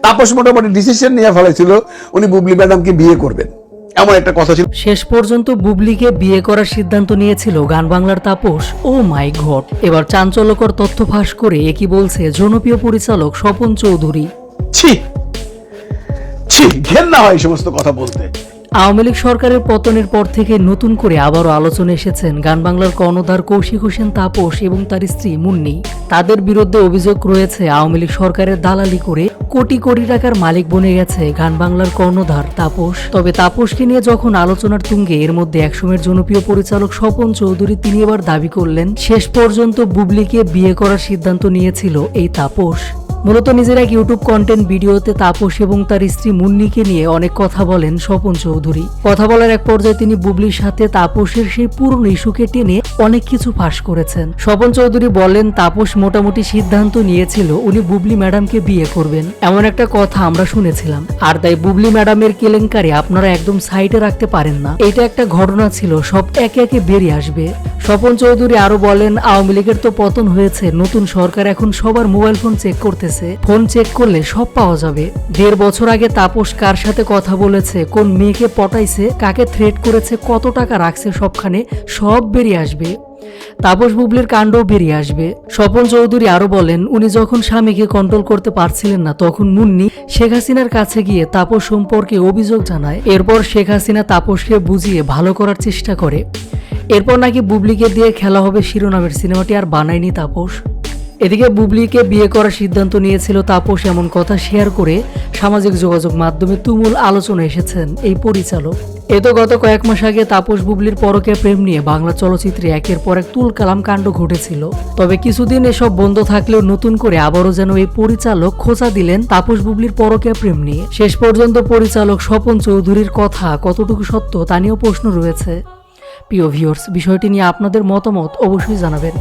তাপস মোটামুটি ডিসিশন নিয়ে ফেলেছিল উনি বুবলি ম্যাডামকে বিয়ে করবেন, এমন একটা কথা ছিল। শেষ পর্যন্ত বুবলিকে বিয়ে করার সিদ্ধান্ত নিয়েছিল গান বাংলার তাপস। ও মাই গড, এবার চাঞ্চল্যকর তথ্য ফাঁস করে একই বলছে জনপ্রিয় পরিচালক স্বপন চৌধুরী। ছি ছি, ঘেন্না হয় এই সমস্ত কথা বলতে। আওয়ামী লীগ সরকারের পতনের পর থেকে নতুন করে আবারও আলোচনা এসেছেন গান বাংলার কর্ণধার কৌশিক হোসেন তাপস এবং তার স্ত্রী মুন্নি। তাদের বিরুদ্ধে অভিযোগ রয়েছে আওয়ামী লীগ সরকারের দালালি করে কোটি কোটি টাকার মালিক বনে গেছে গান বাংলার কর্ণধার তাপস। তবে তাপসকে নিয়ে যখন আলোচনার তুঙ্গে এর মধ্যে একসময়ের জনপ্রিয় পরিচালক স্বপন চৌধুরী তিনি এবার দাবি করলেন শেষ পর্যন্ত বুবলিকে বিয়ে করার সিদ্ধান্ত নিয়েছিল এই তাপস। মূলত নিজের এক ইউটিউব কন্টেন্ট ভিডিওতে তাপস এবং তার স্ত্রী মুন্নিকে নিয়ে অনেক কথা বলেন স্বপন চৌধুরী। কথা বলার এক পর্যায়ে তিনি বুবলির সাথে তাপসের সেই পুরনো ইস্যুকে টেনে অনেক কিছু ফাঁস করেছেন। স্বপন চৌধুরী বলেন তাপস মোটামুটি সিদ্ধান্ত নিয়েছিল উনি বুবলি ম্যাডামকে বিয়ে করবেন, এমন একটা কথা আমরা শুনেছিলাম। আর তাই বুবলি ম্যাডামের কেলেঙ্কারি আপনারা একদম সাইডে রাখতে পারেন না, এটা একটা ঘটনা ছিল, সব একে একে বেরিয়ে আসবে। স্বপন চৌধুরী আরো বলেন আওয়ামী লীগের তো পতন হয়েছে, নতুন সরকার এখন সবার মোবাইল ফোন চেক করতেছে, ফোন চেক করলে সব পাওয়া যাবে। 1.5 বছর আগে তাপস কার সাথে কথা বলেছে, কোন মেয়েকে পটাইছে, কাকে থ্রেট করেছে, কত টাকা রাখছে, সবখানে সব বেরিয়ে আসবে। তাপস বুবলির কাণ্ডও বেরিয়ে আসবে। স্বপন চৌধুরী আরো বলেন উনি যখন স্বামীকে কন্ট্রোল করতে পারছিলেন না তখন মুন্নি শেখ হাসিনার কাছে গিয়ে তাপস সম্পর্কে অভিযোগ জানায়। এরপর শেখ হাসিনা তাপসকে বুঝিয়ে ভালো করার চেষ্টা করে। এরপর নাকি বুবলিকে দিয়ে খেলা হবে শিরোনামের সিনেমাটি আর বানায়নি তাপস। এদিকে বুবলিকে বিয়ে করার সিদ্ধান্ত নিয়েছিল তাপস এমন কথা শেয়ার করে সামাজিক যোগাযোগ মাধ্যমে তুমুল আলোচনা এসেছেন এই পরিচালক। এতো গত কয়েক মাস আগে তাপস বুবলির পরকীয়া প্রেম নিয়ে বাংলা চলচ্চিত্রে একের পর এক তুলকালাম কাণ্ড ঘটেছিল। তবে কিছুদিন এসব বন্ধ থাকলেও নতুন করে আবারও যেন এই পরিচালক খোঁচা দিলেন তাপস বুবলির পরকীয়া প্রেম নিয়ে। শেষ পর্যন্ত পরিচালক স্বপন চৌধুরীর কথা কতটুকু সত্য তা নিয়েও প্রশ্ন রয়েছে। প্রিয় ভিউয়ার্স, বিষয়টি নিয়ে আপনাদের মতামত অবশ্যই জানাবেন।